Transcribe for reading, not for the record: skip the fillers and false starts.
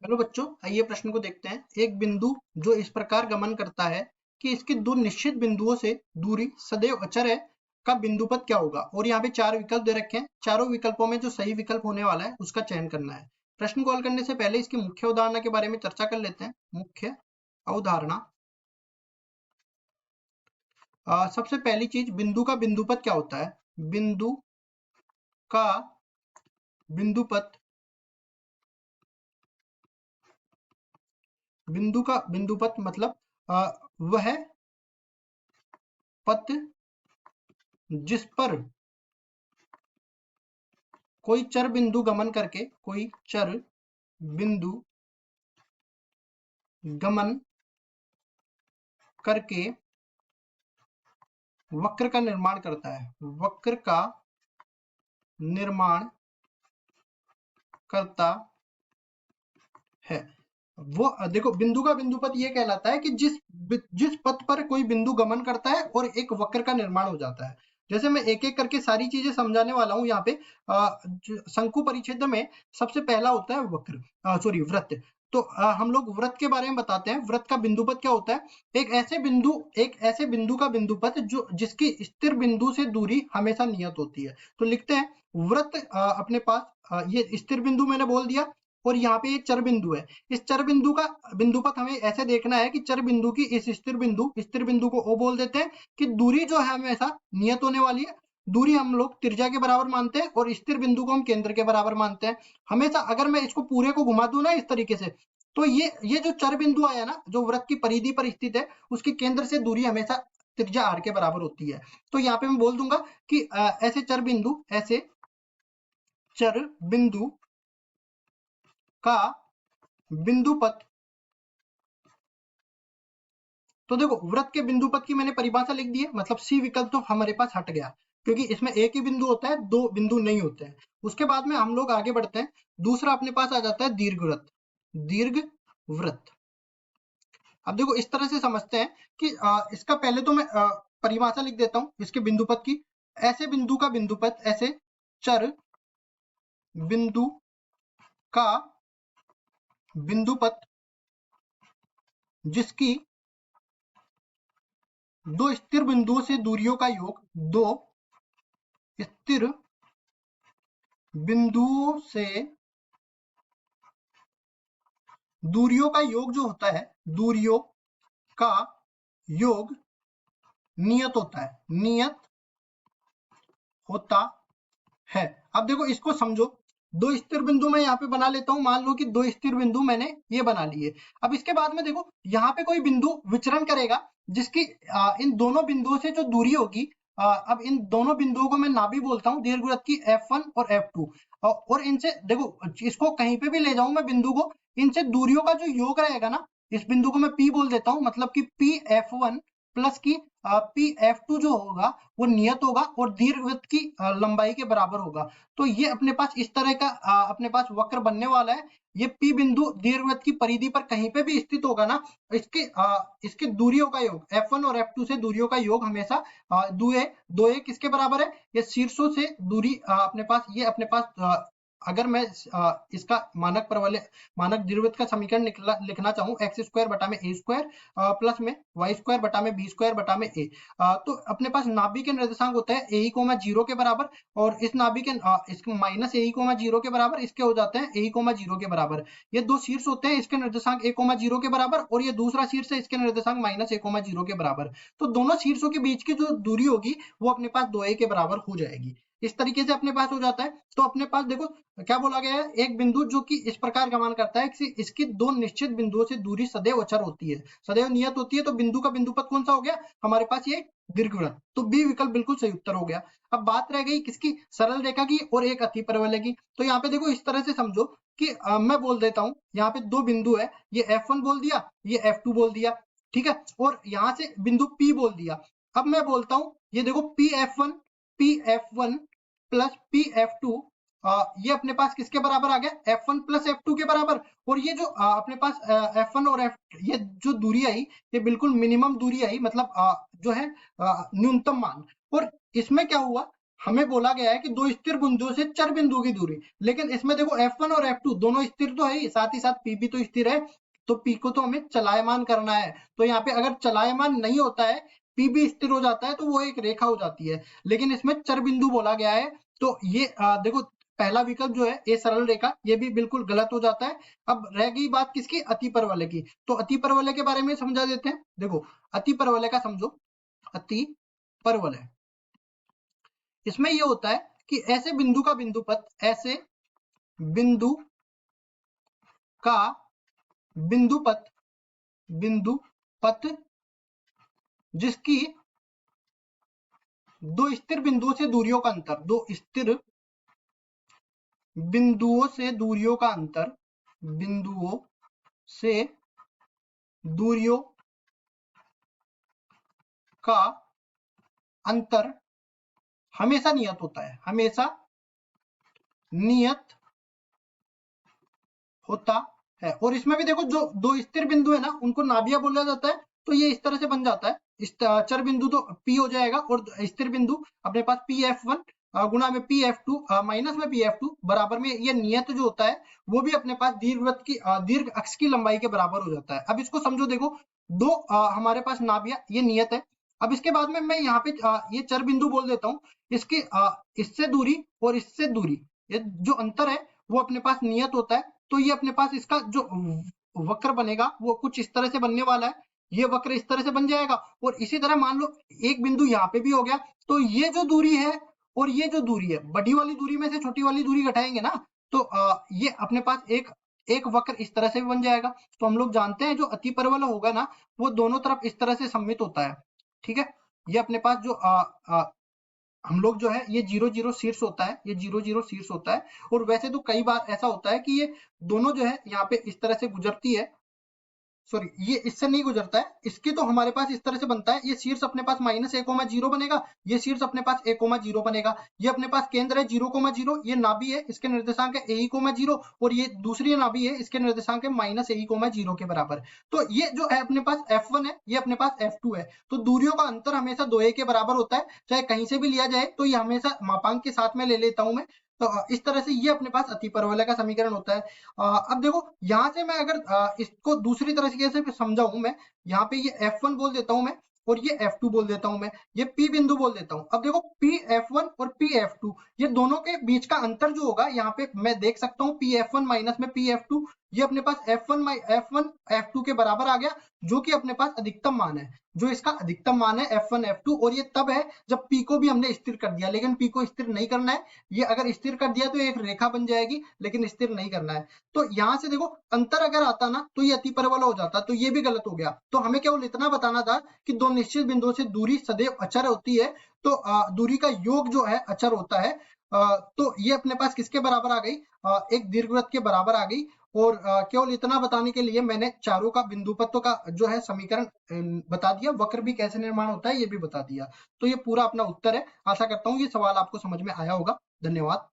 Hello बच्चों, आइए प्रश्न को देखते हैं। एक बिंदु जो इस प्रकार गमन करता है कि इसकी दो निश्चित बिंदुओं से दूरी सदैव अचर है का बिंदुपथ क्या होगा। और यहाँ पे चार विकल्प दे रखे हैं। चारों विकल्पों में जो सही विकल्प होने वाला है उसका चयन करना है। प्रश्न को हल करने से पहले इसकी मुख्य अवधारणा के बारे में चर्चा कर लेते हैं। मुख्य अवधारणा, सबसे पहली चीज, बिंदु का बिंदुपथ क्या होता है। बिंदु का बिंदुपथ, बिंदु का बिंदुपथ मतलब वह पथ जिस पर कोई चर बिंदु गमन करके, कोई चर बिंदु गमन करके वक्र का निर्माण करता है, वक्र का निर्माण करता है। वो देखो, बिंदु का बिंदुपथ ये कहलाता है कि जिस पथ पर कोई बिंदु गमन करता है और एक वक्र का निर्माण हो जाता है। जैसे मैं एक एक करके सारी चीजें समझाने वाला हूं। यहाँ पे शंकु परिच्छेद में सबसे पहला होता है वक्र, सॉरी वृत्त। तो हम लोग वृत्त के बारे में बताते हैं। वृत्त का बिंदुपथ क्या होता है। एक ऐसे बिंदु का बिंदुपथ जो जिसकी स्थिर बिंदु से दूरी हमेशा नियत होती है। तो लिखते हैं वृत्त, अपने पास ये स्थिर बिंदु मैंने बोल दिया, और यहाँ पे ये चर बिंदु है। इस चर बिंदु का बिंदुपथ हमें ऐसे देखना है कि चर बिंदु की इस स्थिर बिंदु को ओ बोल देते हैं कि दूरी जो है हमेशा नियत होने वाली है। दूरी हम लोग त्रिज्या के बराबर मानते हैं और स्थिर बिंदु को हम केंद्र के बराबर मानते हैं हमेशा। अगर मैं इसको पूरे को घुमा दूं ना इस तरीके से, तो ये जो चर बिंदु आया ना, जो वृत्त की परिधि पर स्थित है, उसके केंद्र से दूरी हमेशा त्रिज्या r के बराबर होती है। तो यहाँ पे मैं बोल दूंगा कि ऐसे चर बिंदु का बिंदुपथ, तो देखो वृत्त के बिंदुपथ की मैंने परिभाषा लिख दी है, मतलब सी विकल्प तो हमारे पास हट गया, क्योंकि इसमें एक ही बिंदु होता है, दो बिंदु नहीं होते हैं। उसके बाद में हम लोग आगे बढ़ते हैं। दूसरा अपने पास आ जाता है दीर्घवृत्त, दीर्घवृत्त। अब देखो इस तरह से समझते हैं कि इसका पहले तो मैं परिभाषा लिख देता हूं इसके बिंदुपथ की। ऐसे बिंदु का बिंदुपथ, ऐसे चर बिंदु का बिंदुपथ जिसकी दो स्थिर बिंदुओं से दूरियों का योग, दो स्थिर बिंदुओं से दूरियों का योग जो होता है, दूरियों का योग नियत होता है, नियत होता है। अब देखो इसको समझो। दो स्थिर बिंदु मैं यहाँ पे बना लेता हूं। मान लो कि दो स्थिर बिंदु मैंने ये बना लिए। अब इसके बाद में देखो यहाँ पे कोई बिंदु विचरण करेगा जिसकी इन दोनों बिंदुओं से जो दूरी होगी, अब इन दोनों बिंदुओं को मैं नाभि बोलता हूँ दीर्घवृत्त की, F1 और F2। और इनसे देखो, इसको कहीं पे भी ले जाऊं मैं बिंदु को, इनसे दूरियों का जो योग रहेगा ना, इस बिंदु को मैं P बोल देता हूं, मतलब कि PF1 प्लस की PF2 जो होगा वो नियत होगा और दीर्घवृत्त की लंबाई के बराबर होगा। तो ये अपने पास इस तरह का अपने पास वक्र बनने वाला है। ये P बिंदु दीर्घवृत्त की परिधि पर कहीं पे भी स्थित होगा ना, इसके दूरियों का योग, F1 और F2 से दूरियों का योग हमेशा दो ए किसके बराबर है, ये शीर्षों से दूरी अपने पास, ये अपने पास अगर मैं इसका मानक दीर्घवृत्त का समीकरण लिखना चाहूँ, एक्स स्क्वायर बटा में ए स्क्वायर प्लस में वाई स्क्वायर बटा में बी स्क्वायर बटा में ए, तो अपने पास नाभि के निर्देशांक होता है ए कोमा 0 के बराबर, और इस नाभि के इसके माइनस ए कोमा 0 के बराबर, इसके हो जाते हैं ए कोमा 0 के बराबर। ये दो शीर्ष होते हैं, इसके निर्देशांक ए कोमा 0 के बराबर, और ये दूसरा शीर्ष है, इसके निर्देशांक माइनस ए कोमा 0 के बराबर। तो दोनों शीर्षों के बीच की जो दूरी होगी वो अपने पास 2a के बराबर हो जाएगी। इस तरीके से अपने पास हो जाता है। तो अपने पास देखो क्या बोला गया है, एक बिंदु जो कि इस प्रकार गमन करता है कि इसकी दो निश्चित बिंदुओं से दूरी सदैव अचर होती है, सदैव नियत होती है। तो बिंदु का बिंदुपथ कौन सा हो गया हमारे पास, ये दीर्घवृत्त। तो बी विकल्प बिल्कुल सही उत्तर हो गया। अब बात रह गई किसकी, सरल रेखा की और एक अति परवलय की। तो यहाँ पे देखो इस तरह से समझो कि मैं बोल देता हूँ, यहाँ पे दो बिंदु है, ये F1 बोल दिया, ये F2 बोल दिया, ठीक है, और यहाँ से बिंदु P बोल दिया। अब मैं बोलता हूँ ये देखो PF1 प्लस PF2, ये अपने पास किसके बराबर आ गया, F1 प्लस F2 के बराबर। और ये जो अपने पास F1 और ये जो दूरी आई, ये बिल्कुल मिनिमम दूरी आई, मतलब जो है न्यूनतम मान। और इसमें क्या हुआ, हमें बोला गया है कि दो स्थिर बिंदुओं से चर बिंदु की दूरी, लेकिन इसमें देखो F1 और F2 दोनों स्थिर तो है ही, साथ ही साथ P भी तो स्थिर है, तो P को तो हमें चलायमान करना है। तो यहाँ पे अगर चलायमान नहीं होता है, P भी स्थिर हो जाता है, तो वो एक रेखा हो जाती है, लेकिन इसमें चर बिंदु बोला गया है, तो ये देखो पहला विकल्प जो है ये सरल रेखा, ये भी बिल्कुल गलत हो जाता है। अब रह गई बात किसकी, अति परवलय की, तो अति परवलय के बारे में समझा देते हैं। देखो अति परवलय का समझो, अति परवलय इसमें ये होता है कि ऐसे बिंदु का बिंदुपथ, ऐसे बिंदु का बिंदुपथ, बिंदुपथ जिसकी दो स्थिर बिंदुओं से दूरियों का अंतर, दो स्थिर बिंदुओं से दूरियों का अंतर, बिंदुओं से दूरियों का अंतर हमेशा नियत होता है, हमेशा नियत होता है। और इसमें भी देखो जो दो स्थिर बिंदु है ना, उनको नाभिया बोला जाता है, तो ये इस तरह से बन जाता है, इस चर बिंदु तो P हो जाएगा और स्थिर बिंदु अपने पास PF1 गुणा में PF2 माइनस में PF2 बराबर में ये नियत जो होता है वो भी अपने पास दीर्घवृत्त की दीर्घ अक्ष की लंबाई के बराबर हो जाता है। अब इसको समझो, देखो दो हमारे पास नाभिया, ये नियत है। अब इसके बाद में मैं यहाँ पे ये चर बिंदु बोल देता हूँ, इसकी इससे दूरी और इससे दूरी, ये जो अंतर है वो अपने पास नियत होता है। तो ये अपने पास इसका जो वक्र बनेगा वो कुछ इस तरह से बनने वाला है, ये वक्र इस तरह से बन जाएगा। और इसी तरह मान लो एक बिंदु यहाँ पे भी हो गया, तो ये जो दूरी है और ये जो दूरी है, बड़ी वाली दूरी में से छोटी वाली दूरी घटाएंगे ना, तो ये अपने पास एक वक्र इस तरह से भी बन जाएगा। तो हम लोग जानते हैं जो अति परवलय होगा ना, वो दोनों तरफ इस तरह से सममित होता है। ठीक है, ये अपने पास जो हम लोग जो है ये 0 0 शीर्ष होता है, ये 0 0 शीर्ष होता है। और वैसे तो कई बार ऐसा होता है कि ये दोनों जो है यहाँ पे इस तरह से गुजरती है, सॉरी ये इससे नहीं गुजरता है, इसके तो हमारे पास इस तरह से बनता है, ये शीर्ष अपने पास -a,0 बनेगा, ये शीर्ष अपने पास a,0 बनेगा, ये अपने पास केंद्र है 0,0, ये नाभि है, इसके निर्देशांक है a,0 और ये दूसरी नाभि है, इसके निर्देशांक है -a,0 के बराबर। तो ये जो है अपने पास F1 है, ये अपने पास F2 है, तो दूरियों का अंतर हमेशा 2a के बराबर होता है, चाहे कहीं से भी लिया जाए, तो ये हमेशा मापांक के साथ में ले लेता हूं मैं। तो इस तरह से ये अपने पास अति परवलय का समीकरण होता है। अब देखो यहाँ से मैं अगर इसको दूसरी तरीके से समझाऊं, मैं यहाँ पे ये F1 बोल देता हूं मैं, और ये F2 बोल देता हूं मैं, ये P बिंदु बोल देता हूं। अब देखो PF1 और PF2 ये दोनों के बीच का अंतर जो होगा, यहाँ पे मैं देख सकता हूँ PF1 माइनस में PF2, ये अपने पास F1 F2 के बराबर आ गया, जो कि अपने पास अधिकतम मान है, जो इसका अधिकतम मान है F1 F2। और ये तब है जब P को भी हमने स्थिर कर दिया, लेकिन P को स्थिर नहीं करना है, ये अगर स्थिर कर दिया तो एक रेखा बन जाएगी, लेकिन स्थिर नहीं करना है। तो यहाँ से देखो अंतर अगर आता ना, तो ये अति परवलय हो जाता, तो ये भी गलत हो गया। तो हमें केवल इतना बताना था कि दो निश्चित बिंदुओं से दूरी सदैव अचर होती है, तो दूरी का योग जो है अचर होता है। तो ये अपने पास किसके बराबर आ गई, एक दीर्घवृत्त के बराबर आ गई। और केवल इतना बताने के लिए मैंने चारों का बिंदुपत्तों का जो है समीकरण बता दिया, वक्र भी कैसे निर्माण होता है ये भी बता दिया। तो ये पूरा अपना उत्तर है। आशा करता हूँ ये सवाल आपको समझ में आया होगा। धन्यवाद।